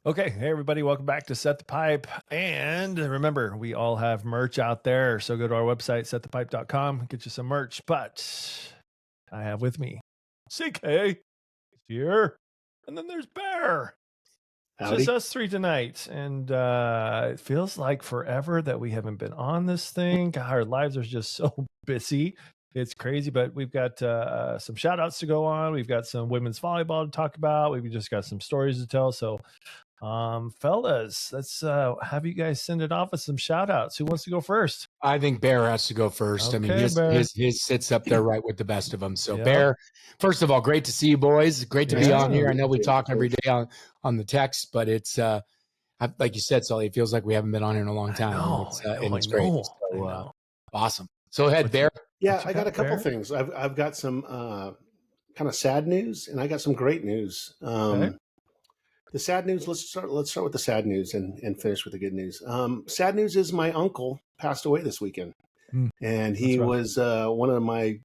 Okay, hey everybody, welcome back to Set the Pipe. And remember, we all have merch out there. So go to our website, setthepipe.com, get you some merch. But I have with me CK here. And then there's Bear. It's Howdy. just us three tonight. And it feels like forever that we haven't been on this thing. God, our lives are just so busy. It's crazy, but we've got some shout outs to go on. We've got some women's volleyball to talk about. We've just got some stories to tell. So fellas, let's have you guys send it off with some shout outs. Who wants to go first? I think Bear has to go first. I mean, Okay, Bear. his sits up there right with the best of them. So Yep. Bear, first of all, great to see you boys. Great to be Yeah. on here. I know we talk every day on the text, but it's like you said, Sully, it feels like we haven't been on here in a long time. And it's great. So awesome. So ahead, Bear. Yeah, I got a couple things. I've got some kind of sad news, and I got some great news. Okay. The sad news. Let's start with the sad news and finish with the good news. Sad news is my uncle passed away this weekend, and he was one of my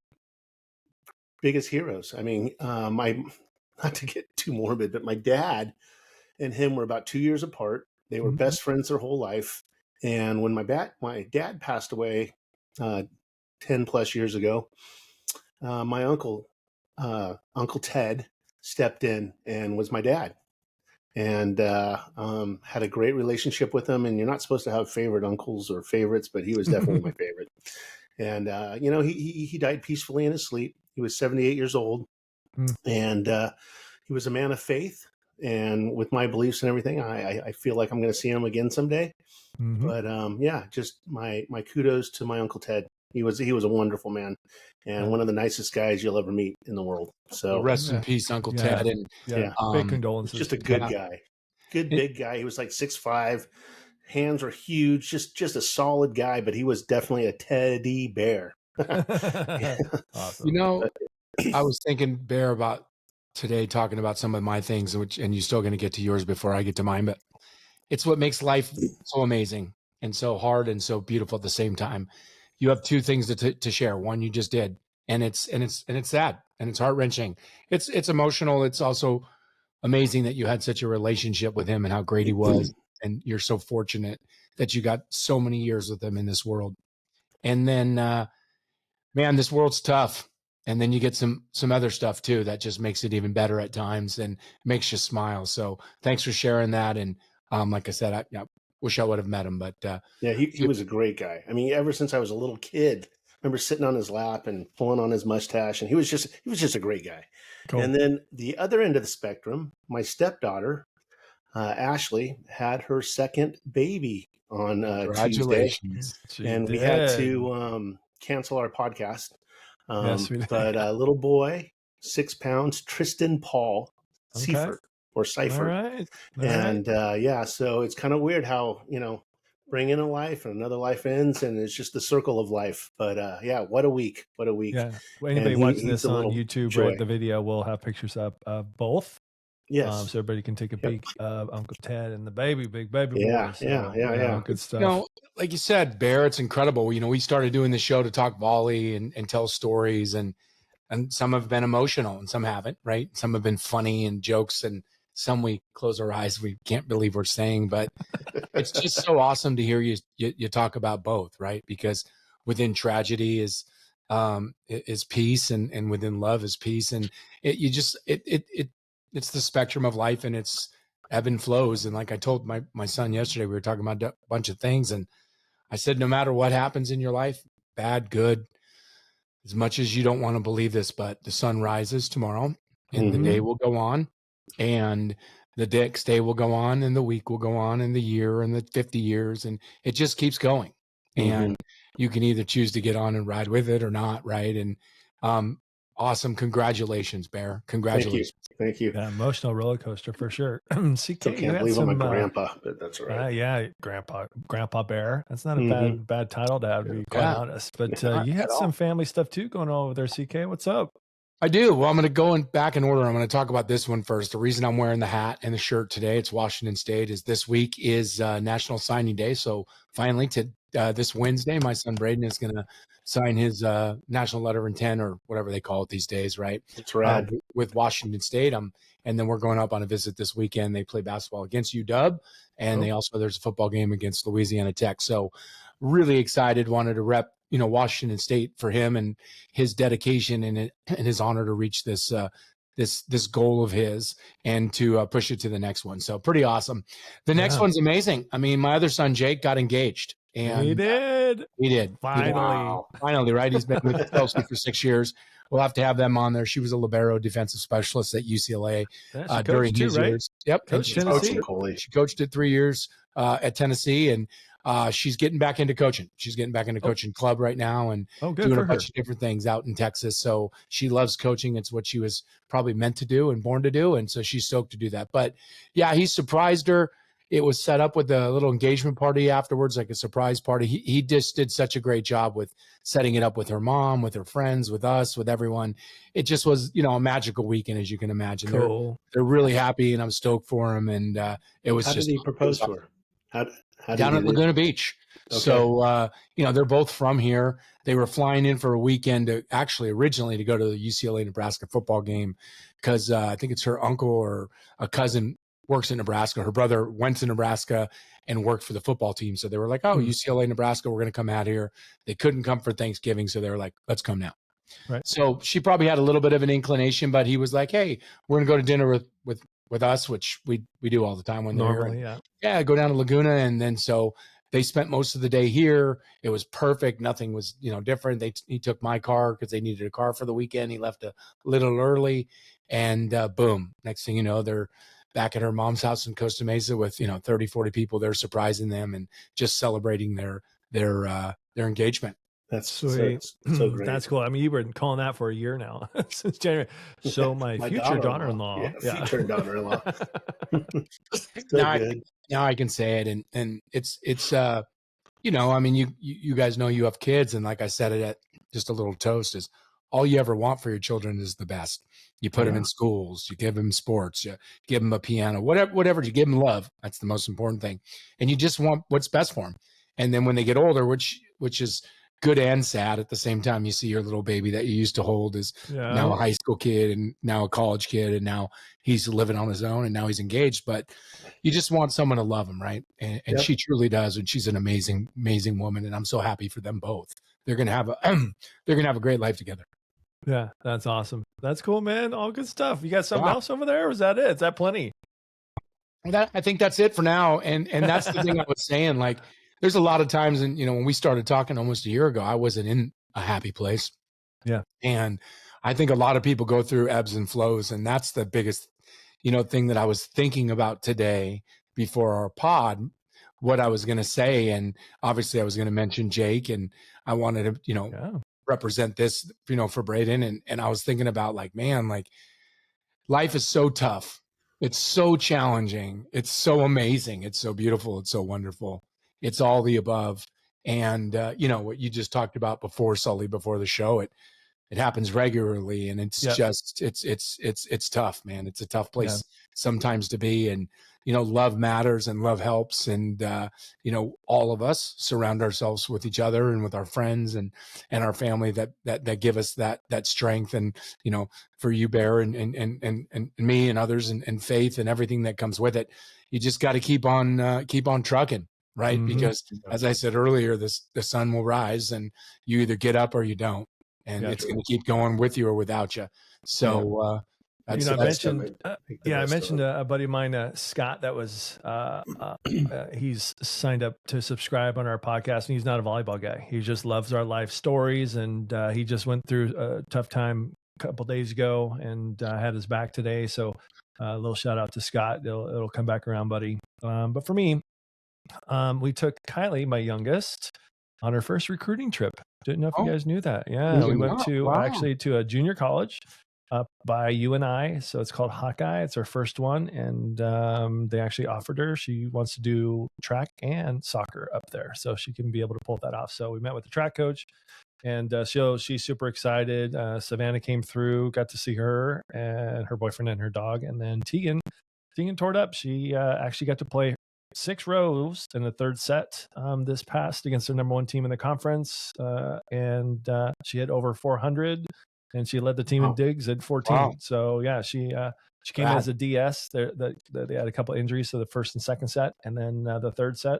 biggest heroes. I mean, not to get too morbid, but my dad and him were about 2 years apart. They were best friends their whole life, and when my dad passed away 10 plus years ago, my uncle Ted stepped in and was my dad, and had a great relationship with him. And you're not supposed to have favorite uncles or favorites, but he was definitely my favorite. And he died peacefully in his sleep. He was 78 years old, and he was a man of faith. And with my beliefs and everything, I feel like I'm going to see him again someday. But just my kudos to my Uncle Ted. He was a wonderful man, and one of the nicest guys you'll ever meet in the world. So rest in peace, Uncle Ted. And big condolences. Just a good guy, big guy. He was like 6'5", hands were huge, just a solid guy. But he was definitely a teddy bear. Awesome. You know, I was thinking, Bear, about today talking about some of my things, and you're still going to get to yours before I get to mine. But it's what makes life so amazing and so hard and so beautiful at the same time. You have two things to share. One you just did, and it's sad and it's heart wrenching. It's emotional. It's also amazing that you had such a relationship with him and how great he was. And you're so fortunate that you got so many years with him in this world. And then, man, this world's tough. And then you get some other stuff too that just makes it even better at times and makes you smile. So thanks for sharing that. And like I said, I wish I would have met him, but he was a great guy. I mean, ever since I was a little kid, I remember sitting on his lap and pulling on his mustache, and he was just a great guy. Cool. And then the other end of the spectrum, my stepdaughter, Ashley, had her second baby on Tuesday, and we had to cancel our podcast. Yes, we did. But little boy, 6 pounds, Tristan Paul Seifert. Or Cipher. All right. So it's kind of weird how, bring in a life and another life ends, and it's just the circle of life. But what a week. Yeah. Well, anybody watching this on YouTube, right, the video will have pictures up of both. Yes. So everybody can take a peek of Uncle Ted and the big baby boy. Yeah. Good stuff. Like you said, Bear, it's incredible. We started doing the show to talk volley and tell stories, and some have been emotional and some haven't, right? Some have been funny and jokes, and some we close our eyes, we can't believe we're saying, but it's just so awesome to hear you talk about both, right? Because within tragedy is peace, and within love is peace, and it's the spectrum of life, and it's ebb and flows. And like I told my son yesterday, we were talking about a bunch of things, and I said, no matter what happens in your life, bad, good, as much as you don't want to believe this, but the sun rises tomorrow, and the day will go on. And the next day will go on, and the week will go on, and the year, and the 50 years, and it just keeps going. And you can either choose to get on and ride with it or not, right? And awesome. Congratulations, Bear. Congratulations. Thank you. Yeah, emotional roller coaster for sure. CK, still can't believe I'm a grandpa, but that's all right. Grandpa Bear. That's not a bad title to have, to be quite honest. But you had some family stuff too going on over there, CK. What's up? I do. Well, I'm going to go back in order. I'm going to talk about this one first. The reason I'm wearing the hat and the shirt today, it's Washington State, is this week is National Signing Day. So finally, this Wednesday, my son Braden is going to sign his national letter of intent, or whatever they call it these days, right? It's rad. with Washington State. And then we're going up on a visit this weekend. They play basketball against UW, and there's a football game against Louisiana Tech. So really excited, wanted to rep, Washington State for him and his dedication and his honor to reach this goal of his and to push it to the next one. So pretty awesome. The next one's amazing. I mean, my other son, Jake, got engaged. And he did. Finally. Wow. Finally, right? He's been with Chelsea for 6 years. We'll have to have them on there. She was a libero defensive specialist at UCLA during his years. Yep. Coach Tennessee. She coached it 3 years at Tennessee, and she's getting back into coaching. She's getting back into coaching club right now and doing a bunch of different things out in Texas. So she loves coaching. It's what she was probably meant to do and born to do. And so she's stoked to do that. But yeah, he surprised her. It was set up with a little engagement party afterwards, like a surprise party. He just did such a great job with setting it up with her mom, with her friends, with us, with everyone. It just was, a magical weekend, as you can imagine. Cool. They're really happy, and I'm stoked for him. And it was How did he propose to her? How down at Laguna Beach. Okay. So, they're both from here. They were flying in for a weekend originally to go to the UCLA Nebraska football game because I think it's her uncle or a cousin works in Nebraska. Her brother went to Nebraska and worked for the football team. So they were like, UCLA, Nebraska, we're going to come out here. They couldn't come for Thanksgiving. So they were like, let's come now. Right. So she probably had a little bit of an inclination, but he was like, hey, we're going to go to dinner with us, which we do all the time when they're here. Yeah, go down to Laguna. And then so they spent most of the day here. It was perfect. Nothing was, different. He took my car because they needed a car for the weekend. He left a little early and boom. Next thing you know, they're back at her mom's house in Costa Mesa with, 30, 40 people. They're surprising them and just celebrating their engagement. That's sweet. So great. That's cool. I mean, you've been calling that for a year now since January. So my future daughter-in-law. Future daughter-in-law. Now I can say it. And it's I mean, you guys know you have kids. And like I said, it at just a little toast is all you ever want for your children is the best. You put them in schools, you give them sports, you give them a piano, whatever, you give them love. That's the most important thing. And you just want what's best for them. And then when they get older, which is good and sad at the same time, you see your little baby that you used to hold is now a high school kid and now a college kid. And now he's living on his own and now he's engaged, but you just want someone to love him. Right. And she truly does. And she's an amazing, amazing woman. And I'm so happy for them both. They're going to have a great life together. Yeah, that's awesome. That's cool, man. All good stuff. You got something else over there, or is that it? Is that plenty? I think that's it for now. And that's the thing I was saying. Like, there's a lot of times, and when we started talking almost a year ago, I wasn't in a happy place. Yeah, and I think a lot of people go through ebbs and flows, and that's the biggest, thing that I was thinking about today before our pod. What I was going to say, and obviously I was going to mention Jake, and I wanted to, represent this, for Braden. And I was thinking about life is so tough. It's so challenging. It's so amazing. It's so beautiful. It's so wonderful. It's all the above. And, what you just talked about before, Sully, before the show, it happens regularly. And it's just, it's tough, man. It's a tough place sometimes to be. And, love matters and love helps. And, all of us surround ourselves with each other and with our friends and our family that give us that strength. And, for you, Bear, and me and others and faith and everything that comes with it, you just got to keep on trucking. Right. Mm-hmm. Because as I said earlier, the sun will rise and you either get up or you don't. And it's going to keep going with you or without you. So, I mentioned a buddy of mine, Scott, that was, he's signed up to subscribe on our podcast, and he's not a volleyball guy. He just loves our life stories. And he just went through a tough time a couple days ago and had his back today. So a little shout out to Scott. It'll come back around, buddy. But for me, we took Kylie, my youngest, on her first recruiting trip. Didn't know if you guys knew that. Yeah, we went to a junior college up by UNI. So it's called Hawkeye. It's her first one. And they actually offered her, she wants to do track and soccer up there. So she can be able to pull that off. So we met with the track coach and she's super excited. Savannah came through, got to see her and her boyfriend and her dog. And then Tegan tore it up. She actually got to play 6 rows in the third set this past against the number 1 team in the conference. And she had over 400. and she led the team in digs at 14. Wow. So yeah, she came in as a DS. They had a couple injuries to the first and second set, and then the third set,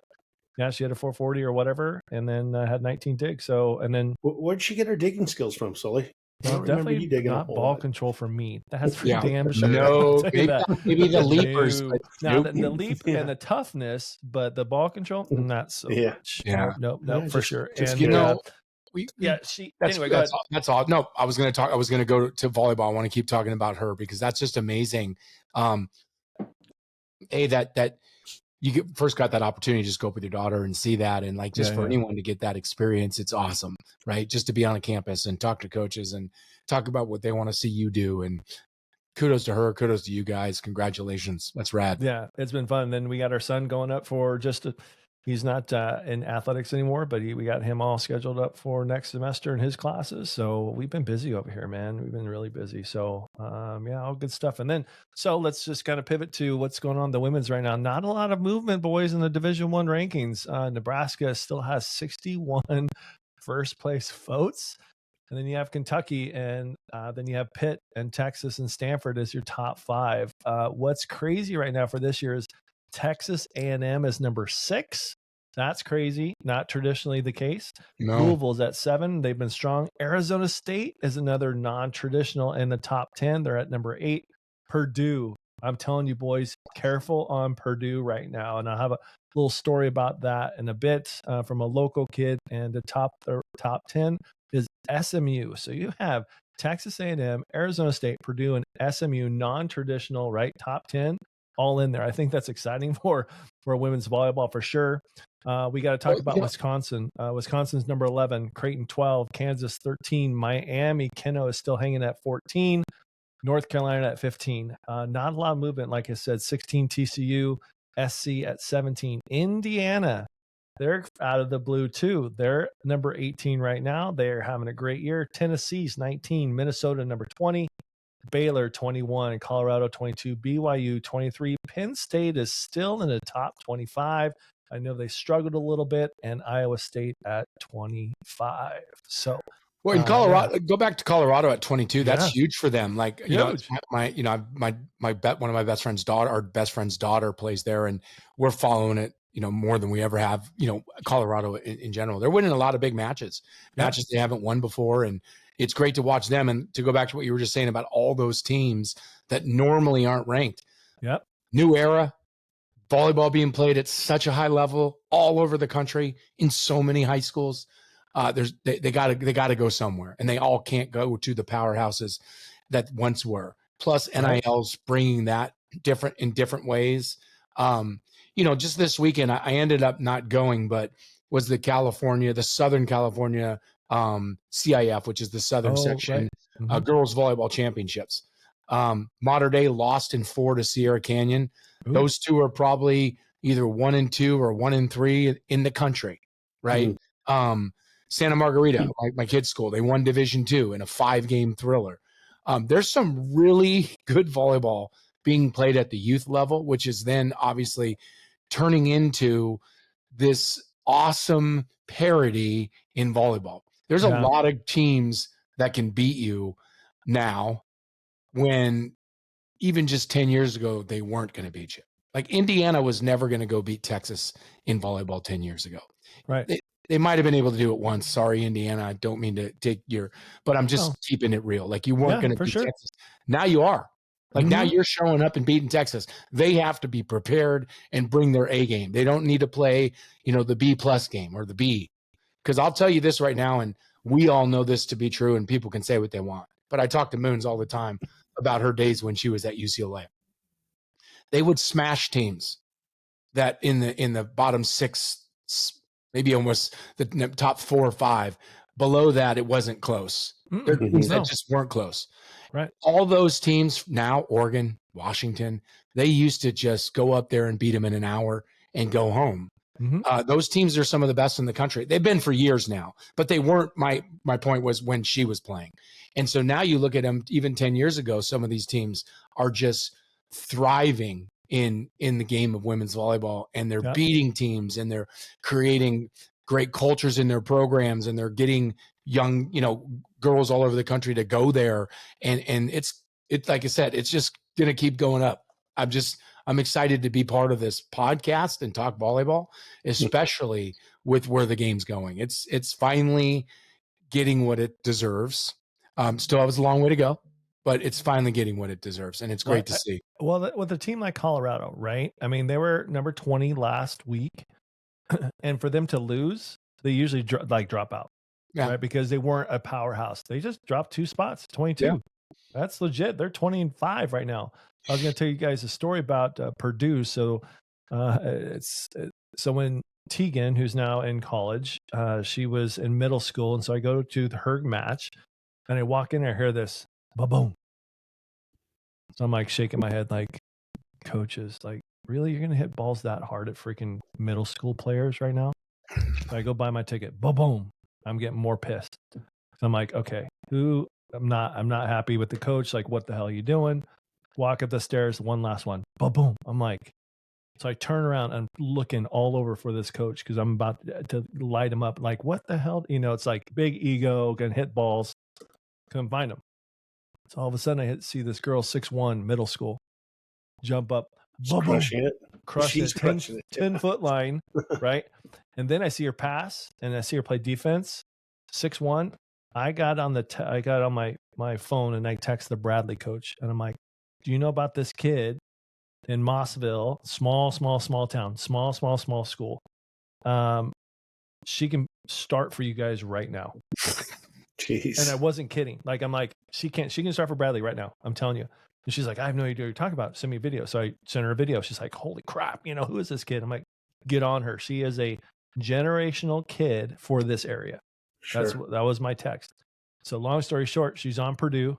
yeah, she had a 440 or whatever, and then had 19 digs. So, and then where'd she get her digging skills from, Sully? I don't remember you digging not a whole ball lot. control for me. That's for Yeah. damn sure. No, I'll tell you that. maybe the leapers. No. But Now nope. the leap and the toughness, but the ball control, not so much. Yeah. Nope, Yeah, for sure. just and You know, anyway, go ahead. that's all. No, I was going to go to volleyball. I want to keep talking about her because that's just amazing. That you first got that opportunity to just go up with your daughter and see that, and like just for anyone to get that experience, it's awesome, right? Just to be on a campus and talk to coaches and talk about what they want to see you do. And kudos to her, kudos to you guys, congratulations, that's rad. Yeah, it's been fun. Then we got our son going up for he's not in athletics anymore, but we got him all scheduled up for next semester in his classes. So we've been busy over here, man. We've been really busy. So yeah, all good stuff. And then, so let's just kind of pivot to what's going on in the women's right now. Not a lot of movement, boys, in the Division I rankings. Nebraska still has 61 first place votes. And then you have Kentucky, and then you have Pitt and Texas and Stanford as your top 5. What's crazy right now for this year is Texas A&M is number 6. That's crazy. Not traditionally the case. No. Louisville's at 7. They've been strong. Arizona State is another non-traditional in the top 10. They're at number 8. Purdue. I'm telling you, boys, careful on Purdue right now. And I'll have a little story about that in a bit from a local kid. And the top 10 is SMU. So you have Texas A&M, Arizona State, Purdue, and SMU, non-traditional, right? Top 10, all in there. I think that's exciting for women's volleyball for sure. We got to talk about Wisconsin. Wisconsin's number 11, Creighton 12, Kansas 13, Miami, Keno is still hanging at 14, North Carolina at 15. Not a lot of movement, like I said, 16 TCU, SC at 17. Indiana, they're out of the blue too. They're number 18 right now. They're having a great year. Tennessee's 19, Minnesota number 20, Baylor 21, Colorado 22, BYU 23. Penn State is still in the top 25. I know they struggled a little bit, and Iowa State at 25. So, well, in Colorado, go back to Colorado at 22. That's huge for them. Like, you know, one of my best friend's daughter, our best friend's daughter plays there, and we're following it, you know, more than we ever have, you know, Colorado in general. They're winning a lot of big matches they haven't won before. And it's great to watch them. And to go back to what you were just saying about all those teams that normally aren't ranked. Yep. New era, volleyball being played at such a high level all over the country in so many high schools. They gotta go somewhere, and they all can't go to the powerhouses that once were. Plus NIL's bringing that in different ways. You know, just this weekend, I ended up not going, but was the Southern California CIF, which is the Southern section, girls volleyball championships. Mater Dei lost in 4 to Sierra Canyon. Ooh. Those two are probably either 1 and 2 or 1 and 3 in the country, right? Santa Margarita, like my kids' school, they won Division II in a 5-game thriller. There's some really good volleyball being played at the youth level, which is then obviously turning into this awesome parity in volleyball. There's a lot of teams that can beat you now when even just 10 years ago, they weren't going to beat you. Like Indiana was never going to go beat Texas in volleyball 10 years ago. Right. They might have been able to do it once. Sorry, Indiana. I don't mean to take but I'm just keeping it real. Like you weren't going to beat Texas. Now you are. Like now you're showing up and beating Texas. They have to be prepared and bring their A game. They don't need to play, you know, the B+ game or the B. Because I'll tell you this right now, and we all know this to be true, and people can say what they want. But I talk to Moons all the time about her days when she was at UCLA. They would smash teams that in the bottom 6, maybe almost the top 4 or 5. Below that, it wasn't close. There are teams that just weren't close. Right. All those teams now, Oregon, Washington, they used to just go up there and beat them in an hour and go home. Those teams are some of the best in the country. They've been for years now, but they weren't. My point was when she was playing. And so now you look at them, even 10 years ago, some of these teams are just thriving in the game of women's volleyball, and they're beating teams, and they're creating great cultures in their programs, and they're getting young, girls all over the country to go there. And it's like I said, it's just going to keep going up. I'm excited to be part of this podcast and talk volleyball, especially with where the game's going. It's finally getting what it deserves. Still has a long way to go, but it's finally getting what it deserves, and it's great to see. Well, with a team like Colorado, right? I mean, they were number 20 last week, and for them to lose, they usually drop out, right? Because they weren't a powerhouse. They just dropped 2 spots, 22. Yeah. That's legit. They're 20-5 right now. I was going to tell you guys a story about Purdue. So so when Tegan, who's now in college, she was in middle school, and so I go to her match, and I walk in and I hear this, ba-boom. So I'm like shaking my head, like, coaches, like, really, you're gonna hit balls that hard at freaking middle school players right now? So I go buy my ticket, ba-boom. I'm getting more pissed. So I'm like, okay, I'm not happy with the coach. Like, what the hell are you doing? Walk up the stairs, one last one, ba-boom. I'm like, so I turn around and looking all over for this coach because I'm about to light him up. Like, what the hell? It's like big ego, gonna hit balls. Couldn't find him. So all of a sudden I see this girl, 6'1", middle school, jump up, crushing it. Crush it, 10-foot line, right? And then I see her pass, and I see her play defense, 6'1". I got on my phone, and I text the Bradley coach, and I'm like, do you know about this kid in Mossville, small town, small school? She can start for you guys right now. Jeez. And I wasn't kidding. Like, I'm like, she can start for Bradley right now. I'm telling you. And she's like, I have no idea what you're talking about. Send me a video. So I sent her a video. She's like, holy crap. Who is this kid? I'm like, get on her. She is a generational kid for this area. Sure. That was my text. So long story short, she's on Purdue,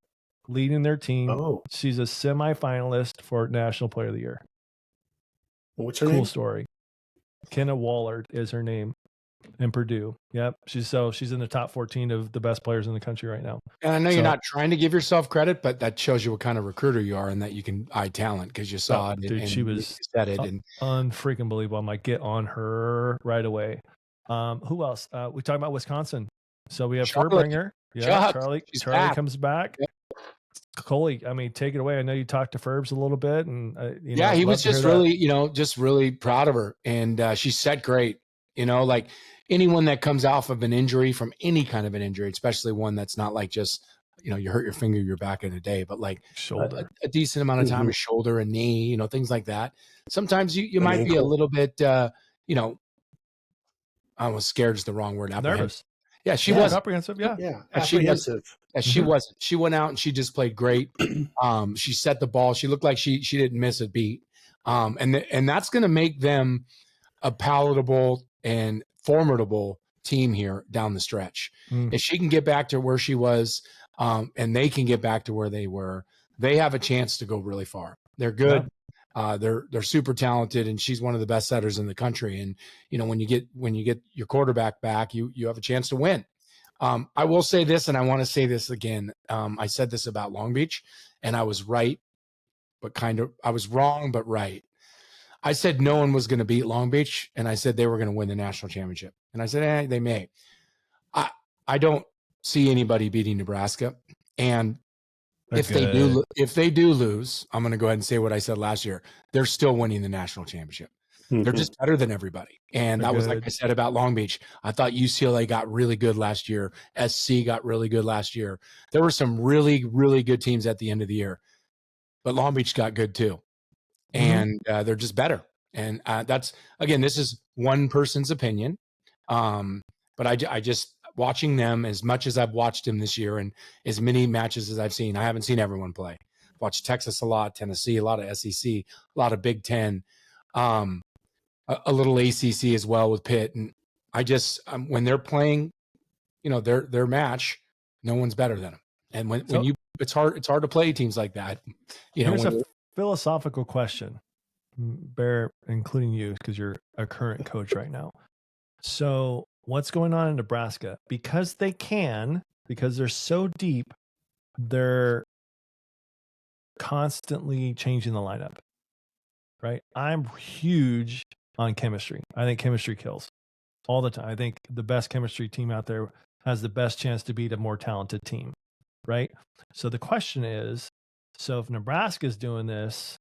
leading their team. Oh. She's a semifinalist for National Player of the Year. What's her name? Cool story. Kenna Wallard is her name. In Purdue. Yep. She's in the top 14 of the best players in the country right now. And I know you're not trying to give yourself credit, but that shows you what kind of recruiter you are and that you can eye talent because you saw it. Dude, she was unfreaking believable. I'm like, get on her right away. Who else? We talked about Wisconsin. So we have Furbringer. Yeah, Charlie comes back. Yep. Coley, I mean, take it away. I know you talked to Furbs a little bit, and he was just really, just really proud of her, and she set great. Like anyone that comes off of an injury, from any kind of an injury, especially one that's not like just, you hurt your finger, you're back in a day, but like shoulder, a decent amount of time, a shoulder, a knee, things like that. Sometimes you might be a little bit, I was scared is the wrong word. Nervous. Yeah, she was apprehensive. Yeah. Apprehensive. She wasn't. She went out and she just played great. She set the ball. She looked like she didn't miss a beat. And that's going to make them a palatable and formidable team here down the stretch. If she can get back to where she was, and they can get back to where they were, they have a chance to go really far. They're good. Yeah. They're super talented, and she's one of the best setters in the country. And when you get your quarterback back, you have a chance to win. I will say this, and I want to say this again. I said this about Long Beach, and I was right, but I was wrong, but right. I said no one was going to beat Long Beach, and I said they were going to win the national championship. And I said, they may. I don't see anybody beating Nebraska. And if they do lose, I'm going to go ahead and say what I said last year. They're still winning the national championship. They're just better than everybody. And that was like I said about Long Beach. I thought UCLA got really good last year. SC got really good last year. There were some really, really good teams at the end of the year. But Long Beach got good too. And they're just better. And that's, again, this is one person's opinion. But I just, watching them as much as I've watched them this year and as many matches as I've seen, I haven't seen everyone play. Watched Texas a lot, Tennessee, a lot of SEC, a lot of Big Ten, a little ACC as well with Pitt. And I just, when they're playing, their match, no one's better than them. And when it's hard to play teams like that. Here's a philosophical question, Bear, including you, because you're a current coach right now. So what's going on in Nebraska? Because they're so deep, they're constantly changing the lineup, right? I'm huge on chemistry. I think chemistry kills all the time. I think the best chemistry team out there has the best chance to beat a more talented team, right? So the question is, so if Nebraska is doing this,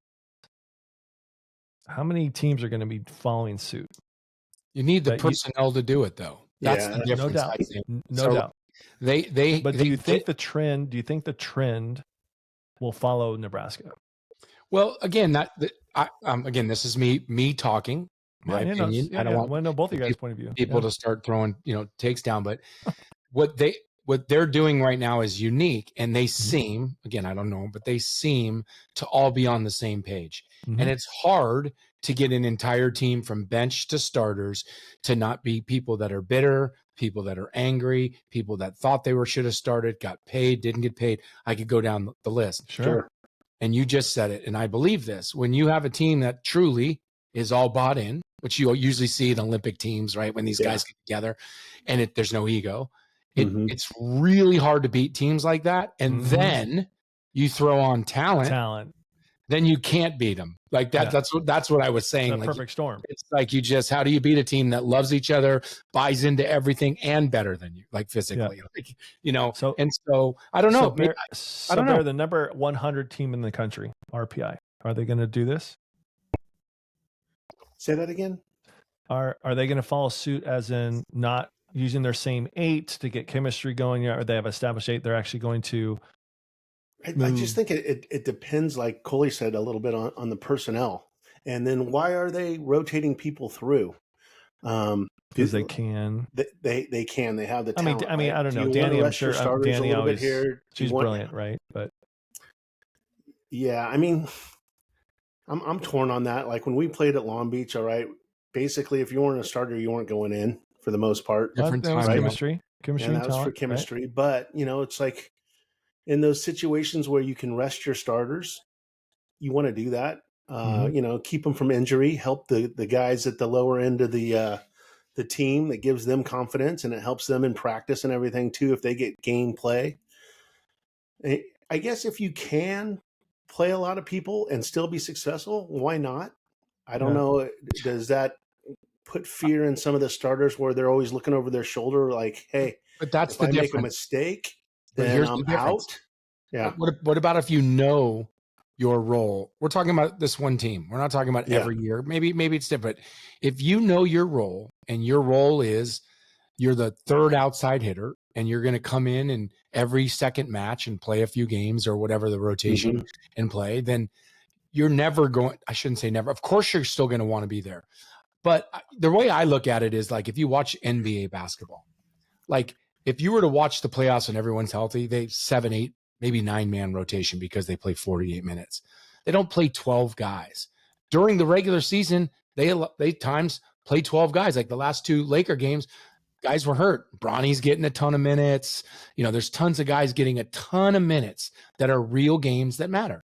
how many teams are going to be following suit? You need the personnel to do it, though. That's the difference. No doubt. I think. No doubt. But do you think the trend will follow Nebraska? Well, again, again, this is me talking. My opinion. I don't want to know both of you guys' point of view. People to start throwing, takes down. But what they're doing right now is unique, and they seem, again, I don't know, but they seem to all be on the same page. And it's hard to get an entire team from bench to starters to not be people that are bitter, people that are angry, people that thought they should have started, got paid, didn't get paid. I could go down the list. Sure. And you just said it, and I believe this. When you have a team that truly is all bought in, which you usually see in Olympic teams, right? When these guys get together and there's no ego, it's really hard to beat teams like that. And then you throw on talent, then you can't beat them. Like that. That's what I was saying. It's a perfect storm. It's like how do you beat a team that loves each other, buys into everything, and better than you, like physically, So I don't know. They're the number 100 team in the country, RPI. Are they going to do this? Say that again. Are they going to follow suit, as in not using their same 8 to get chemistry going, or they have established 8? They're actually going to. I just think it depends, like Coley said, a little bit on the personnel. And then why are they rotating people through? Because they can. They can. They have the talent. I mean, I don't know. Danny, I'm sure. Danny always. She's brilliant, right? But yeah, I mean, I'm torn on that. Like when we played at Long Beach, all right. Basically, if you weren't a starter, you weren't going in for the most part. That was chemistry. And that was for chemistry. Right? But it's like in those situations where you can rest your starters, you want to do that. Keep them from injury, help the guys at the lower end of the team. That gives them confidence, and it helps them in practice and everything too. If they get game play, I guess if you can play a lot of people and still be successful, why not? I don't know. Does that put fear in some of the starters where they're always looking over their shoulder, like, hey, but that's if the I difference. Make a mistake, then I'm out. Yeah. What about if you know your role? We're talking about this one team. We're not talking about every year. Maybe it's different. If you know your role, and your role is you're the third outside hitter, and you're going to come in every second match and play a few games or whatever the rotation and play, then you're never going. I shouldn't say never. Of course, you're still going to want to be there. But the way I look at it is like if you watch NBA basketball, like if you were to watch the playoffs and everyone's healthy, they 7, 8, maybe 9-man rotation because they play 48 minutes. They don't play 12 guys. During the regular season, they times play 12 guys. Like the last 2 Laker games, guys were hurt. Bronny's getting a ton of minutes. There's tons of guys getting a ton of minutes that are real games that matter.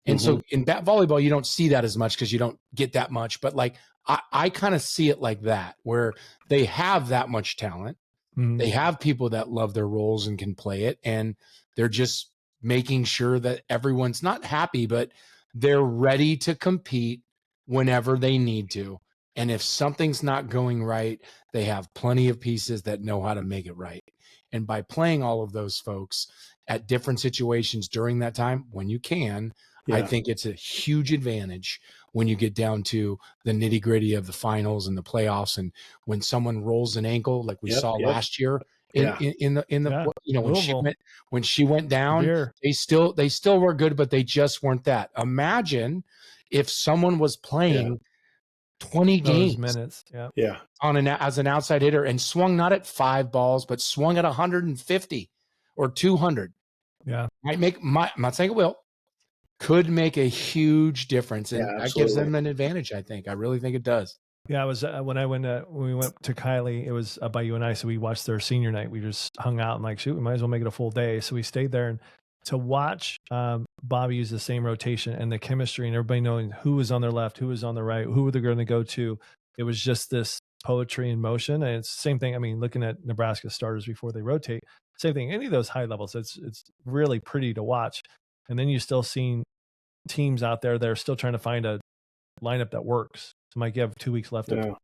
And so in volleyball, you don't see that as much because you don't get that much. But like I kind of see it like that, where they have that much talent. They have people that love their roles and can play it. And they're just making sure that everyone's not happy, but they're ready to compete whenever they need to. And if something's not going right, they have plenty of pieces that know how to make it right. And by playing all of those folks at different situations during that time, when you can, I think it's a huge advantage when you get down to the nitty gritty of the finals and the playoffs. And when someone rolls an ankle, like we saw last year in the when she went down, they still were good, but they just weren't that. Imagine if someone was playing 20 games minutes, as an outside hitter and swung not at 5 balls, but swung at 150 or 200. Yeah, I'm not saying it will. Could make a huge difference, and that gives them an advantage. I think. I really think it does. Yeah, I was when we went to Kylie. It was by you and I, so we watched their senior night. We just hung out and like, shoot, we might as well make it a full day. So we stayed there and to watch Bobby use the same rotation and the chemistry and everybody knowing who was on their left, who was on the right, who were they going to go to. It was just this poetry in motion, and it's the same thing. I mean, looking at Nebraska starters before they rotate, same thing. Any of those high levels, it's really pretty to watch. And then you still seeing teams out there that are still trying to find a lineup that works. So Mike, you have 2 weeks left of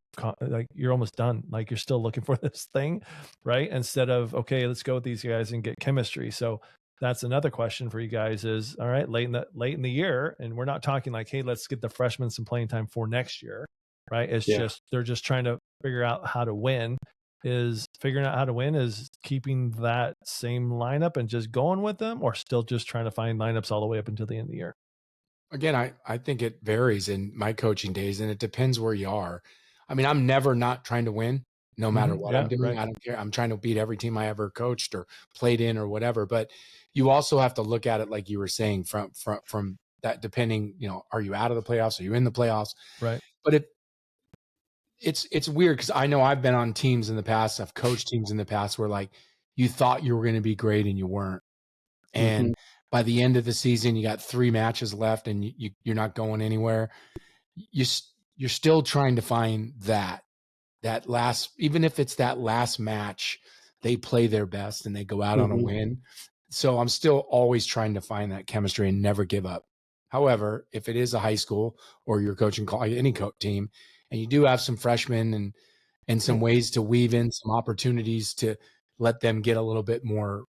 like you're almost done. Like you're still looking for this thing, right? Instead of, okay, let's go with these guys and get chemistry. So that's another question for you guys is, all right, late in the year, and we're not talking like, hey, let's get the freshmen some playing time for next year, right? It's just, they're just trying to figure out how to win. Is figuring out how to win is keeping that same lineup and just going with them, or still just trying to find lineups all the way up until the end of the year? Again, I think it varies in my coaching days, and it depends where you are. I mean, I'm never not trying to win, no matter what I'm doing. Right. I don't care. I'm trying to beat every team I ever coached or played in or whatever. But you also have to look at it, like you were saying, from that, depending, are you out of the playoffs? Are you in the playoffs? Right. But it's weird because I know I've been on teams in the past. I've coached teams in the past where like you thought you were going to be great and you weren't. And by the end of the season, you got 3 matches left and you're not going anywhere. You're still trying to find that last, even if it's that last match, they play their best and they go out on a win. So I'm still always trying to find that chemistry and never give up. However, if it is a high school or you're coaching any team, and you do have some freshmen and some ways to weave in some opportunities to let them get a little bit more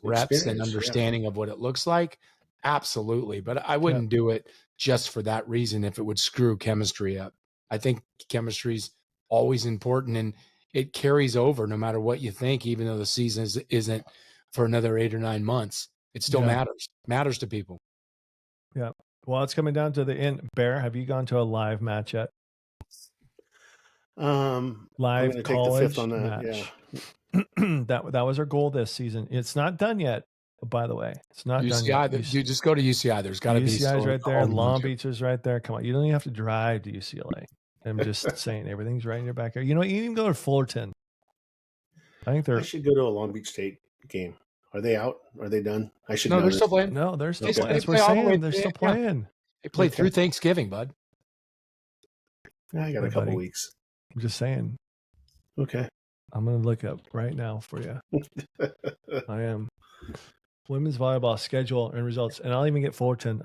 reps and understanding of what it looks like, absolutely. But I wouldn't do it just for that reason if it would screw chemistry up. I think chemistry's always important, and it carries over no matter what you think, even though the season isn't for another 8 or 9 months. It still matters to people. Yeah. Well, it's coming down to the end. Bear, have you gone to a live match yet? Live I'm college take the 5th on that. match. Yeah. that was our goal this season. It's not done yet, by the way. It's not done yet. Dude, just go to UCI. There's got to be UCI's right there. Long Beach is right there. Come on, you don't even have to drive to UCLA. I'm just saying, everything's right in your backyard. You know, you can go to Fullerton. I should go to a Long Beach State game. Are they out? Are they done? I should. No, they're still playing. No, they're still playing. That's what we're saying. They're still playing. They played through Thanksgiving, bud. I got a couple weeks. I'm just saying. Okay. I'm going to look up right now for you. I am. Women's volleyball schedule and results. And I'll even get Fullerton.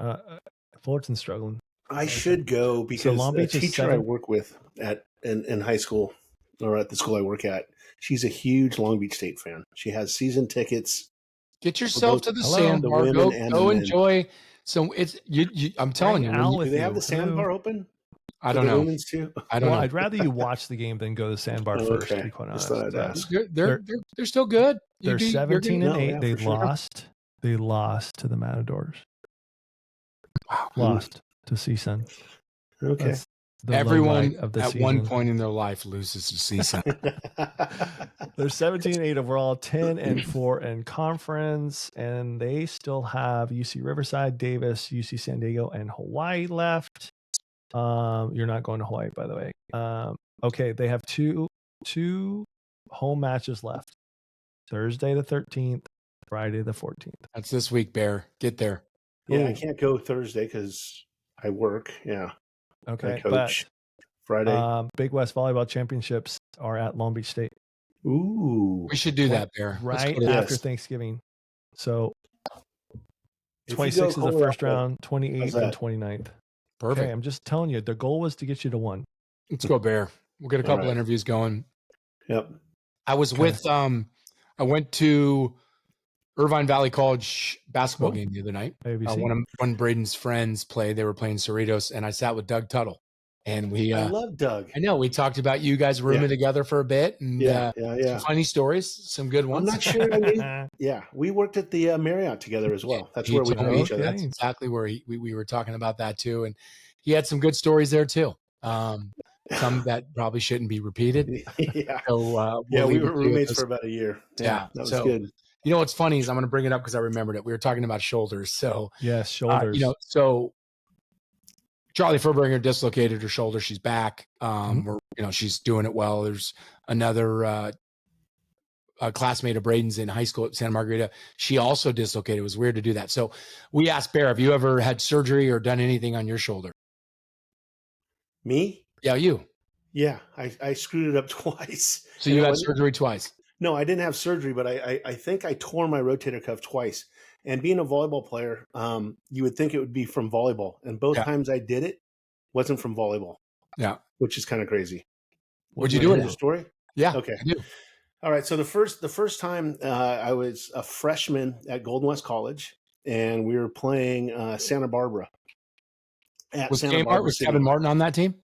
Fullerton's struggling. I should go because Long Beach a teacher I work with in high school, or at the school I work at, she's a huge Long Beach State fan. She has season tickets. Get yourself to the sandbar. Go enjoy. So it's I'm telling you. Do they have the sandbar open? I don't know. I don't know. I'd rather you watch the game than go to the sandbar first. To be quite honest, they're still good. They're 17-8. They lost. They lost to the Matadors. Wow. Lost to CSUN. Okay. Everyone at one point in their life loses to CSUN. They're 17-8 overall, 10-4 in conference, and they still have UC Riverside, Davis, UC San Diego, and Hawaii left. You're not going to Hawaii, by the way. Okay, they have two home matches left. Thursday the 13th, Friday the 14th. That's this week, Bear. Get there. Yeah, I can't go Thursday because I work. Yeah. Okay, I coach Friday. Big West Volleyball Championships are at Long Beach State. Ooh. We should do that, Bear. Right after Thanksgiving. So 26th is the first round, 28th and 29th. Perfect. Okay, I'm just telling you, the goal was to get you to 1. Let's go, Bear. We'll get a couple interviews going. Yep. I was with I went to Irvine Valley College basketball game the other night. One of Braden's friends played. They were playing Cerritos, and I sat with Doug Tuttle. And I love Doug. I know. We talked about you guys rooming together for a bit, and some funny stories, some good ones. I'm not sure. We worked at the Marriott together as well. That's where we know each other. That's exactly where we were talking about that too, and he had some good stories there too. Some that probably shouldn't be repeated. So, we were roommates for about a year. Yeah, that was good. You know what's funny is I'm going to bring it up because I remembered it. We were talking about shoulders. So yes, shoulders. So Charlie Furbringer dislocated her shoulder. She's back. She's doing it well. There's another a classmate of Braden's in high school at Santa Margarita. She also dislocated. It was weird to do that. So we asked Bear, have you ever had surgery or done anything on your shoulder? Me? Yeah, you. Yeah, I screwed it up twice. So you had surgery twice? No, I didn't have surgery, but I think I tore my rotator cuff twice. And being a volleyball player, you would think it would be from volleyball. And both times I did it, wasn't from volleyball. Yeah. Which is kind of crazy. What'd you do? The story? Yeah. Okay. I do. All right. So the first time I was a freshman at Golden West College, and we were playing Santa Barbara. Was Kevin Martin on that team?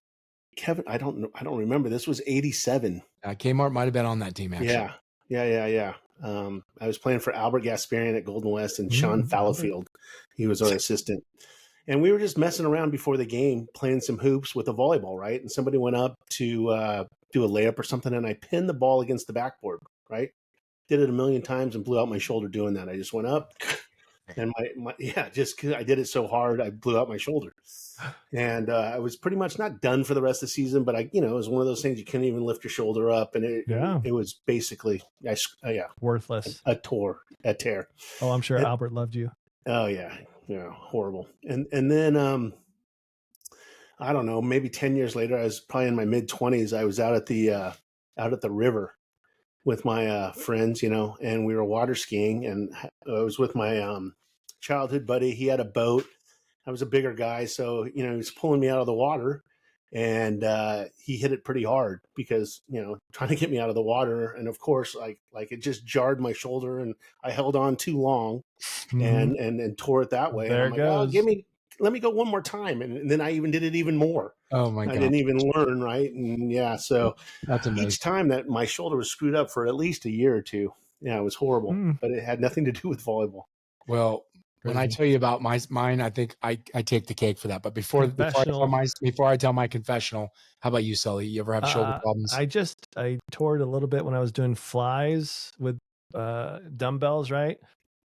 Kevin, I don't know. I don't remember. This was 87. Kmart might have been on that team, actually. Yeah. I was playing for Albert Gasparian at Golden West, and Sean Fallowfield. He was our assistant. And we were just messing around before the game, playing some hoops with a volleyball, right? And somebody went up to do a layup or something, and I pinned the ball against the backboard, right? Did it a million times and blew out my shoulder doing that. I just went up, and I did it so hard, I blew out my shoulder. And I was pretty much not done for the rest of the season, but it was one of those things you couldn't even lift your shoulder up, and it was basically worthless, a tear. Oh, I'm sure Albert loved you. Oh yeah, horrible. And then I don't know, maybe 10 years later, I was probably in my mid-20s. I was out at the river with my friends, and we were water skiing, and I was with my childhood buddy. He had a boat. I was a bigger guy, so he was pulling me out of the water, and he hit it pretty hard because trying to get me out of the water, and of course, like it just jarred my shoulder, and I held on too long, and tore it that way. There and it goes. Let me go one more time, and then I even did it even more. Oh my God! I didn't even learn, right? And so that's amazing. Each time that my shoulder was screwed up for at least a year or two. Yeah, it was horrible, but it had nothing to do with volleyball. Well. When I tell you about mine, I think I take the cake for that. But before I tell my confessional, how about you, Sully? You ever have shoulder problems? I tore it a little bit when I was doing flies with dumbbells, right?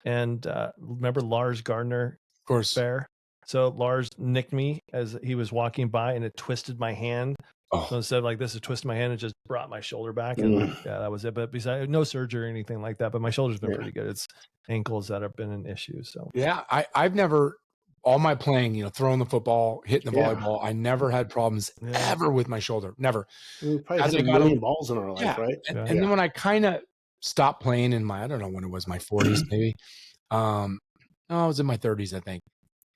And remember Lars Gardner, of course, Bear. So Lars nicked me as he was walking by, and it twisted my hand. Oh. So instead of like this, it twisted my hand and just brought my shoulder back, and that was it. But besides, no surgery or anything like that. But my shoulder's been pretty good. It's ankles that have been an issue. So I've never, all my playing, throwing the football, hitting the volleyball, I never had problems ever with my shoulder. Never. We probably had a million balls in our life, right? And then when I kind of stopped playing in I don't know when it was, my 40s maybe. No, I was in my 30s, I think.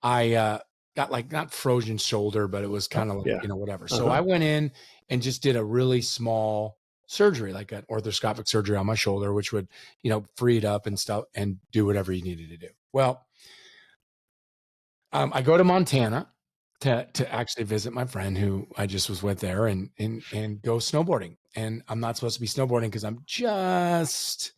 I got not frozen shoulder, but it was kind of like, whatever. So I went in and just did a really small surgery, like an orthoscopic surgery on my shoulder, which would, free it up and stuff and do whatever you needed to do. Well, I go to Montana to actually visit my friend who I just was with there and go snowboarding. And I'm not supposed to be snowboarding because I'm just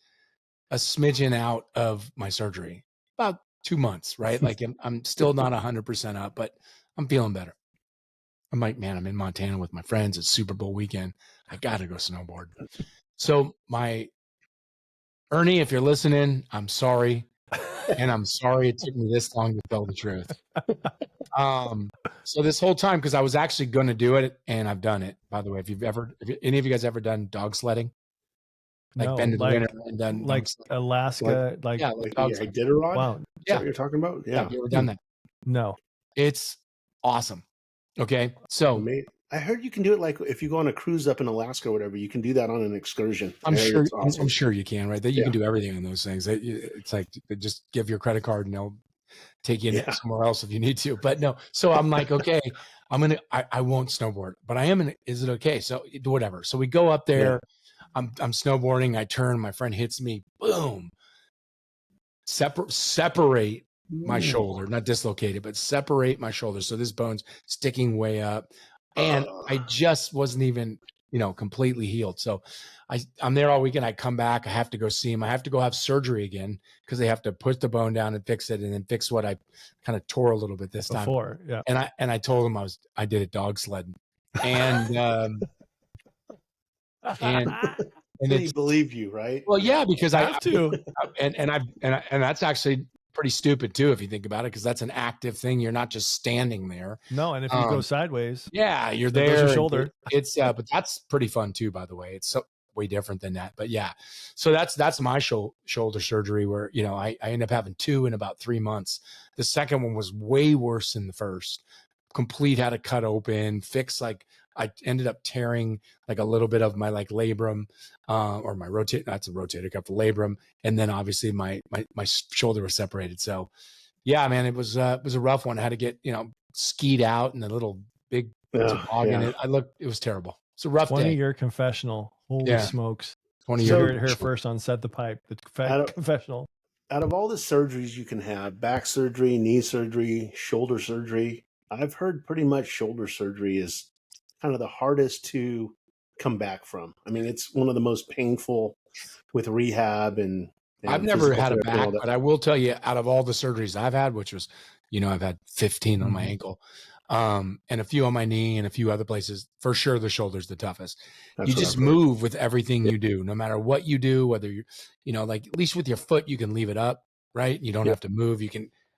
a smidgen out of my surgery, about 2 months, right? Like I'm still not 100% up, but I'm feeling better. I'm like, man, I'm in Montana with my friends. It's Super Bowl weekend. I got to go snowboard. So Ernie, if you're listening, I'm sorry. And I'm sorry it took me this long to tell the truth. So this whole time, because I was actually going to do it, and I've done it, by the way. If any of you guys ever done dog sledding? Like been to the winter and done like Alaska, like Iditarod? Wow. Is that what you're talking about? Yeah. Have you ever done that? No. It's awesome. Okay. So I heard you can do it like if you go on a cruise up in Alaska or whatever, you can do that on an excursion. I'm sure you can, right? You can do everything on those things. It's like they just give your credit card and they'll take you somewhere else if you need to. But no. So I'm like, okay, I won't snowboard, but I am is it okay? So whatever. So we go up there. Yeah. I'm snowboarding. I turn. My friend hits me. Boom. Separate my shoulder, not dislocate it, but separate my shoulder. So this bone's sticking way up, and I just wasn't even, completely healed. So I'm there all weekend. I come back. I have to go see him. I have to go have surgery again because they have to put the bone down and fix it, and then fix what I kind of tore a little bit this time. Yeah. And I told him I did it dog sledding, and. And he believed you, right? Well, yeah, because I have to, and that's actually pretty stupid too if you think about it, because that's an active thing. You're not just standing there. No, and if you go sideways, you're there. Your shoulder. It's but that's pretty fun too, by the way. It's so way different than that. But yeah, so that's my shoulder surgery where I end up having 2 in about 3 months. The second one was way worse than the first. Complete, had to cut open, fix I ended up tearing like a little bit of my labrum, or my rotator cuff, the labrum, and then obviously my shoulder was separated. So, yeah, man, it was a rough one. I had to get skied out in a little big Yeah, toboggan. yeah. It was terrible. It's a rough day. 20-year confessional. Holy smokes. 20 You years. heard it here first on Set the Pipe, the confessional. Out of all the surgeries you can have, back surgery, knee surgery, shoulder surgery, I've heard pretty much shoulder surgery is kind of the hardest to come back from. I mean, it's one of the most painful with rehab and I've never had a therapy and all back, that. but I will tell you, out of all the surgeries I've had, which was, I've had 15 on my ankle, and a few on my knee and a few other places, for sure the shoulder's the toughest. That's You what just I've heard. move with everything you do, no matter what you do, whether you, like at least with your foot, you can leave it up, right? You don't have to move.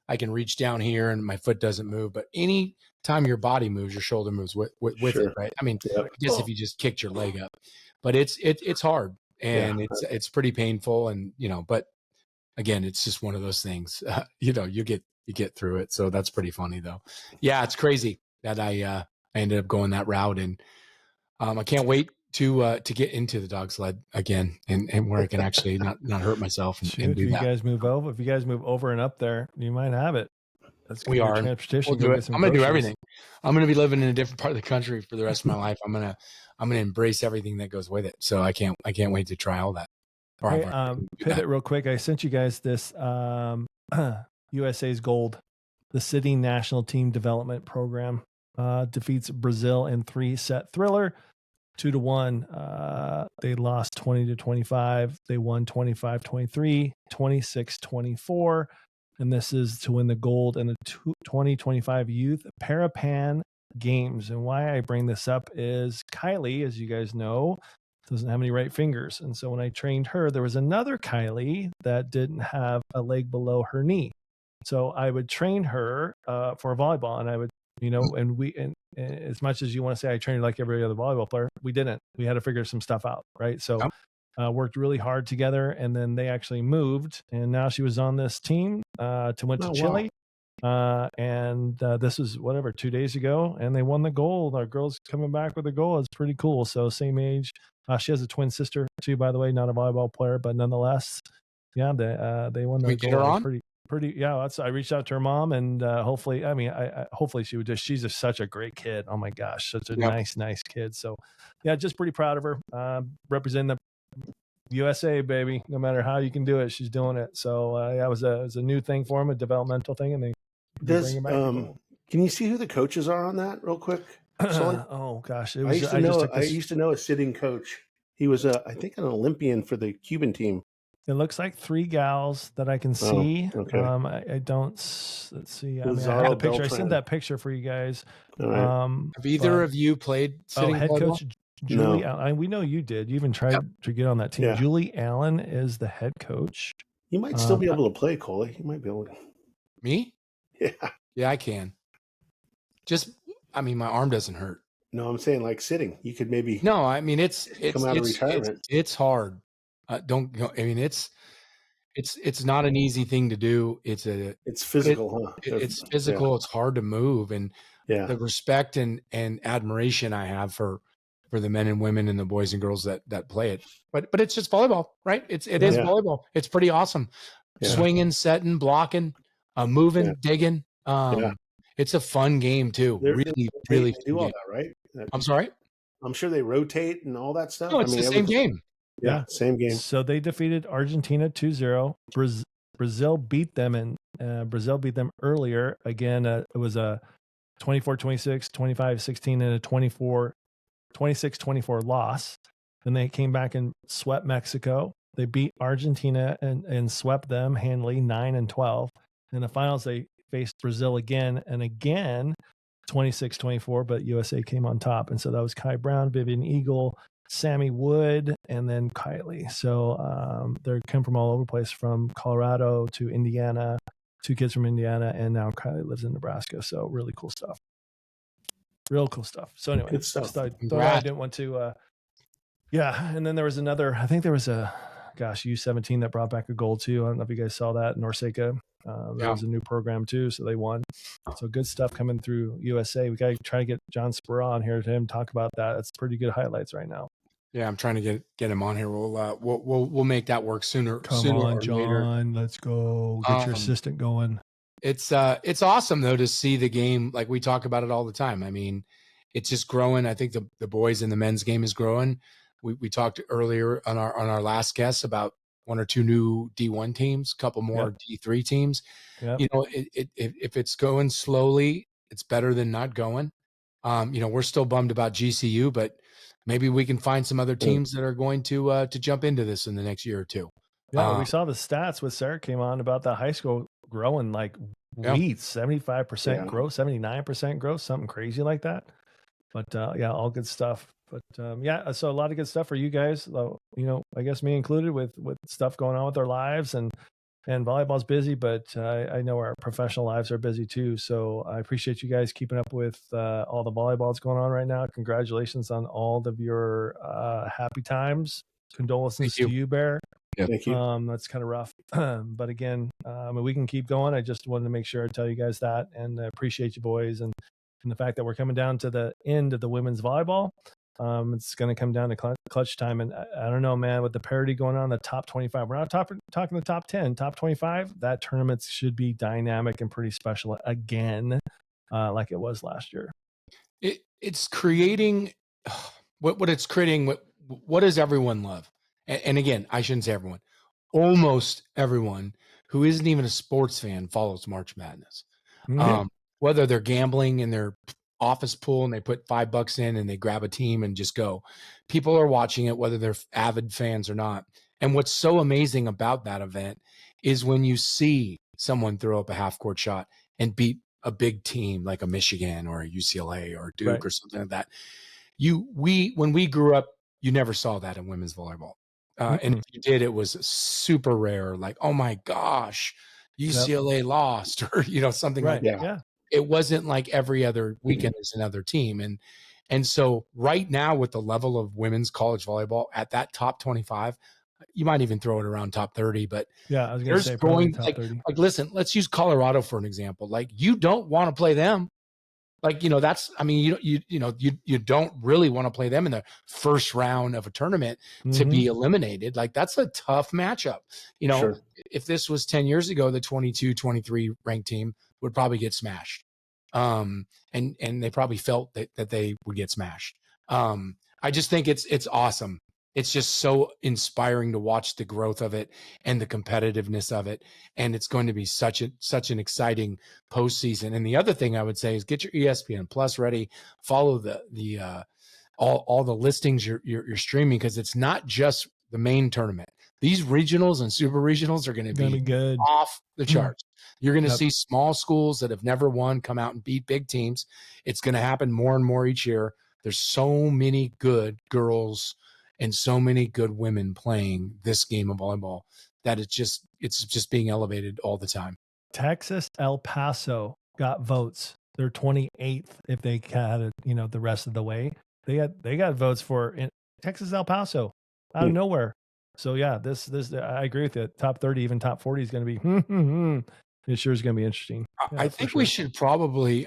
I can reach down here and my foot doesn't move, but any time your body moves, your shoulder moves with Sure. it, right? I mean, I guess if you just kicked your leg up, but it's hard and it's pretty painful, and but again, it's just one of those things. You get through it, so that's pretty funny though. Yeah, it's crazy that I ended up going that route, and I can't wait to get into the dog sled again, and where I can actually not hurt myself and do if you that. guys move over and up there, you might have it. That's We are transportation. We'll do it. I'm gonna do everything. I'm gonna be living in a different part of the country for the rest of my life. I'm gonna embrace everything that goes with it. So I can't wait to try all that. Hey, pivot real quick. I sent you guys this USA's Gold, the Sitting National Team Development Program, defeats Brazil in 3-set thriller, 2-1. They lost 20-25. They won 25-23, 26-24. And this is to win the gold in the 2025 Youth Parapan Games. And why I bring this up is Kylie, as you guys know, doesn't have any right fingers. And so when I trained her, there was another Kylie that didn't have a leg below her knee. So I would train her for volleyball, and I would, and as much as you want to say I trained like every other volleyball player, we didn't. We had to figure some stuff out, right? So worked really hard together, and then they actually moved, and now she was on this team went to Chile. Wow. And this was 2 days ago, and they won the gold. Our girl's coming back with a goal. It's pretty cool. So same age. She has a twin sister too, by the way, not a volleyball player, but nonetheless, yeah, they won the gold. Pretty. Yeah, I reached out to her mom, and hopefully, hopefully she would she's such a great kid. Oh my gosh, such a nice kid. So yeah, just pretty proud of her. Representing the USA, baby. No matter how you can do it, she's doing it. So it was a new thing for him, a developmental thing, and they bring him back. Can you see who the coaches are on that, real quick? Oh gosh, I used to know a sitting coach. He was I think an Olympian for the Cuban team. It looks like 3 gals that I can see. Okay. I don't. Let's see. I had a picture. Beltran. I sent that picture for you guys. Right. Have either of you played sitting head volleyball? coach Julie? No. We know you did. You even tried to get on that team. Yeah. Julie Allen is the head coach. You might still be able to play, Coley. You might be able to. Me? Yeah. Yeah, I can. My arm doesn't hurt. No, I'm saying like sitting. You could maybe. No, it's come out of retirement. It's hard. Don't go. It's not an easy thing to do. It's physical, huh? It's physical. Yeah. It's hard to move, and the respect and admiration I have for the men and women and the boys and girls that play it. But it's just volleyball, right? It is volleyball. It's pretty awesome. Yeah. Swinging, setting, blocking, moving, digging. It's a fun game too. Really do all that, right? I'm sorry. I'm sure they rotate and all that stuff. No, it's the same game. Yeah, same game. So they defeated Argentina 2-0. Brazil beat them, and Brazil beat them earlier. Again, it was a 24-26, 25-16, and a 26-24 loss. Then they came back and swept Mexico. They beat Argentina and swept them handily 9-12. In the finals, they faced Brazil again and again, 26-24, but USA came on top. And so that was Kai Brown, Vivian Eagle, Sammy Wood, and then Kylie. So they come from all over the place, from Colorado to Indiana, 2 kids from Indiana, and now Kylie lives in Nebraska. So really cool stuff. Real cool stuff. So anyway, good stuff. I didn't want to. And then there was another. I think there was a U17 that brought back a gold too. I don't know if you guys saw that. Norseca. There was a new program too, so they won. So good stuff coming through USA. We got to try to get John Spur on here to him talk about that. It's pretty good highlights right now. Yeah, I'm trying to get him on here. We'll make that work sooner. Come on, John. Later. Let's go. Get your assistant going. It's awesome though to see the game. Like we talk about it all the time. I mean, it's just growing. I think the boys and the men's game is growing. We talked earlier on our last guest about one or two new D1 teams, a couple more D3 teams. Yep. You know, if it's going slowly, it's better than not going. You know, we're still bummed about GCU, but maybe we can find some other teams that are going to jump into this in the next year or two. Yeah, we saw the stats with Sarah came on about the high school growing like weeds, 75% growth, 79% growth, something crazy like that. But yeah, all good stuff. But yeah, so a lot of good stuff for you guys. You know, I guess me included with stuff going on with our lives, and volleyball's busy, but I know our professional lives are busy too. So I appreciate you guys keeping up with all the volleyball that's going on right now. Congratulations on all of your happy times. Condolences to you, Bear. Yeah. Thank you. That's kind of rough. But again, we can keep going. I just wanted to make sure I tell you guys that, and I appreciate you boys, and the fact that we're coming down to the end of the women's volleyball. It's going to come down to clutch time. And I don't know, man, with the parity going on, the top 25, we're not talking the top 10, top 25, that tournament should be dynamic and pretty special again, like it was last year. It's creating what it's creating. What does everyone love? And again, I shouldn't say everyone, almost everyone who isn't even a sports fan follows March Madness. Whether they're gambling in their office pool and they put $5 in and they grab a team and just go, people are watching it, whether they're avid fans or not. And what's so amazing about that event is when you see someone throw up a half court shot and beat a big team like a Michigan or a UCLA or a Duke or something like that. When we grew up, you never saw that in women's volleyball. And if you did, it was super rare. Like, oh my gosh, UCLA lost, or something like that. Yeah. It wasn't like every other weekend is another team. And so right now with the level of women's college volleyball at that top 25, you might even throw it around top 30, but yeah, I was going to say probably top 30. Like, listen, let's use Colorado for an example. Like, you don't want to play them. Like, you don't really want to play them in the first round of a tournament to be eliminated. Like, that's a tough matchup. If this was 10 years ago, the 22, 23 ranked team would probably get smashed. And they probably felt that they would get smashed. I just think it's awesome. It's just so inspiring to watch the growth of it and the competitiveness of it. And it's going to be such an exciting postseason. And the other thing I would say is get your ESPN Plus ready, follow the all the listings you're streaming, because it's not just the main tournament. These regionals and super regionals are going to be good, off the charts. You're going to see small schools that have never won come out and beat big teams. It's going to happen more and more each year. There's so many good girls and so many good women playing this game of volleyball that it's just being elevated all the time. Texas, El Paso got votes. They're 28th if they had it, the rest of the way. They got votes for Texas, El Paso out of nowhere. So yeah, this I agree with it. Top 30, even top 40 is going to be. It sure is going to be interesting. Yeah, I think we should probably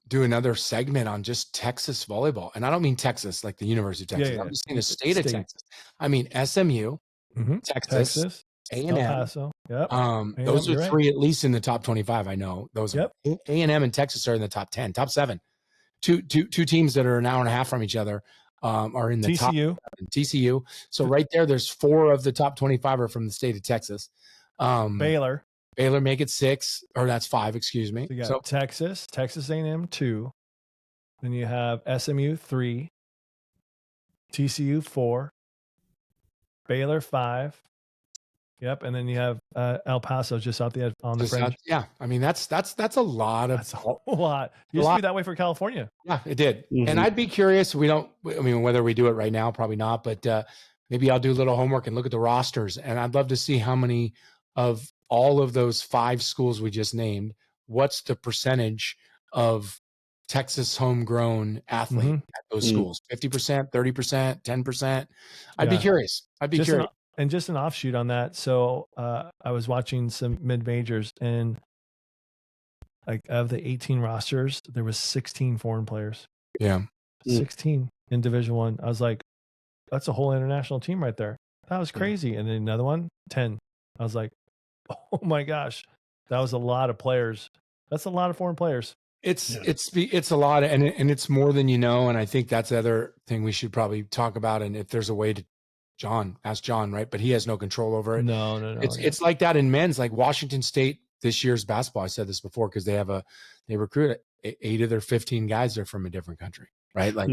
do another segment on just Texas volleyball. And I don't mean Texas, like the University of Texas. I'm just saying the state of Texas. I mean, SMU, Texas, A&M. El Paso. Yep. Those are three at least in the top 25. I know those are A&M and Texas are in the top 10, top 7. Two teams that are an hour and a half from each other are in the TCU. top 7. TCU. So right there's 4 of the top 25 are from the state of Texas. Baylor make it 6, or that's 5, excuse me. So you got Texas A&M 2. Then you have SMU 3, TCU 4, Baylor 5. Yep, and then you have El Paso just out on the fringe. I mean that's a lot of. That's a whole lot. It used to be that way for California. Yeah, it did. And I'd be curious. Whether we do it right now, probably not. But maybe I'll do a little homework and look at the rosters, and I'd love to see how many of all of those 5 schools we just named, what's the percentage of Texas homegrown athlete at those schools? 50%, 30%, 10%? I'd be curious. And just an offshoot on that. So I was watching some mid-majors, and like of the 18 rosters, there was 16 foreign players. Yeah. 16 in Division I. I was like, that's a whole international team right there. That was crazy. And then another one, 10. I was like, oh my gosh, That was a lot of players. That's a lot of foreign players. It's a lot, and it's more than you know. And I think that's the other thing we should probably talk about. And if there's a way to, ask John, right? But he has no control over it. No. It's like that in men's, like Washington State this year's basketball. I said this before because they recruit 8 of their 15 guys are from a different country, right? Like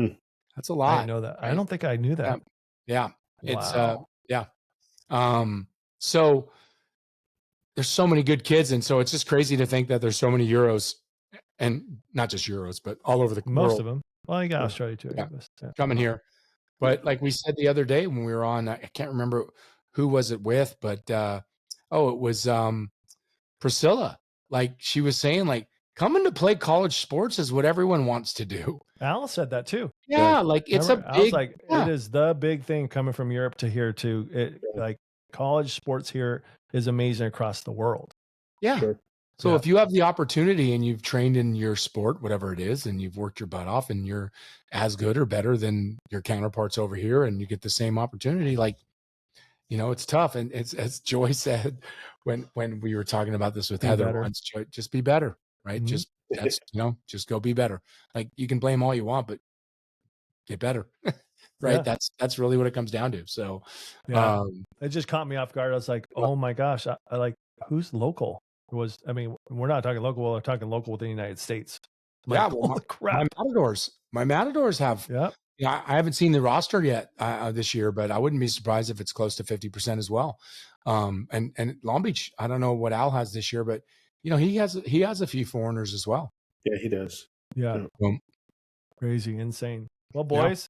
that's a lot. I know that. Right? I don't think I knew that. Yeah. Wow. So there's so many good kids, and so it's just crazy to think that there's so many Euros, and not just Euros, but all over the world. Most of them. Well, you got Australia too. Yeah. Coming here. But like we said the other day when we were on, I can't remember who was it with, but it was Priscilla. Like she was saying, like coming to play college sports is what everyone wants to do. Al said that too. Yeah, like it's Remember, a big. It is the big thing coming from Europe to here too. Like college sports here is amazing across the world. Yeah. Sure. So if you have the opportunity and you've trained in your sport, whatever it is, and you've worked your butt off and you're as good or better than your counterparts over here and you get the same opportunity, like, it's tough. And it's, as Joy said, when we were talking about this with Heather once, just be better, right? Mm-hmm. Just go be better. Like you can blame all you want, but get better. Right. Yeah. That's really what it comes down to. So it just caught me off guard. I was like, oh my gosh, I like, who's local? We're not talking local. We're talking local within the United States. Crap. My Matadors have. Yeah. I haven't seen the roster yet this year, but I wouldn't be surprised if it's close to 50% as well. And Long Beach, I don't know what Al has this year, but he has a few foreigners as well. Yeah, he does. Yeah. Crazy, insane. Well, boys.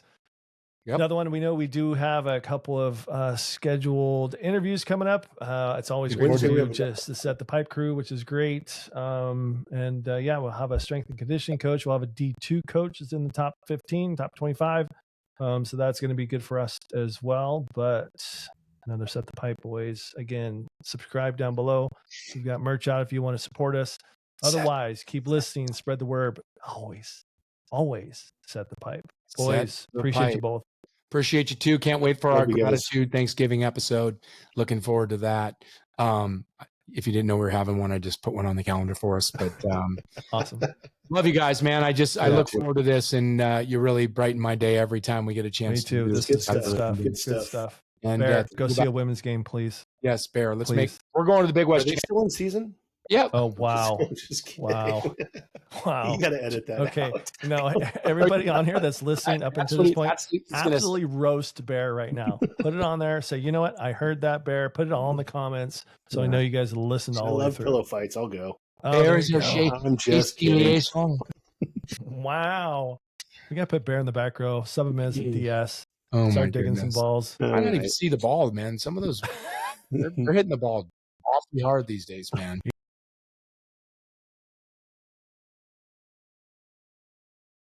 Yep. Another one, we know we do have a couple of scheduled interviews coming up. It's always great to do just to set the pipe crew, which is great. We'll have a strength and conditioning coach. We'll have a D2 coach that's in the top 15, top 25. So that's going to be good for us as well. But another set the pipe, boys. Again, subscribe down below. We've got merch out if you want to support us. Otherwise, keep listening, spread the word. Always set the pipe. Boys, appreciate you both. Appreciate you too. Can't wait for our gratitude Thanksgiving episode. Looking forward to that. If you didn't know we were having one, I just put one on the calendar for us. But awesome. Love you guys, man. I look forward to this, and you really brighten my day every time we get a chance. Me too. This is good stuff. Good stuff. And Bear, go see a women's game, please. Yes, Bear. We're going to the Big West. Are they still in season? Yep. Oh, wow. Just kidding. Wow. You got to edit that out. No, everybody on here that's listening up until this point, absolutely roast Bear right now. Put it on there. Say, you know what? I heard that, Bear. Put it all in the comments. So I know you guys listen to all of it. I love pillow fights. I'll go. Bear is your shape. I'm just kidding. Wow. We got to put Bear in the back row. 7 minutes of DS. Oh, start digging some balls. I don't even see the ball, man. Some of those, they're hitting the ball awfully hard these days, man.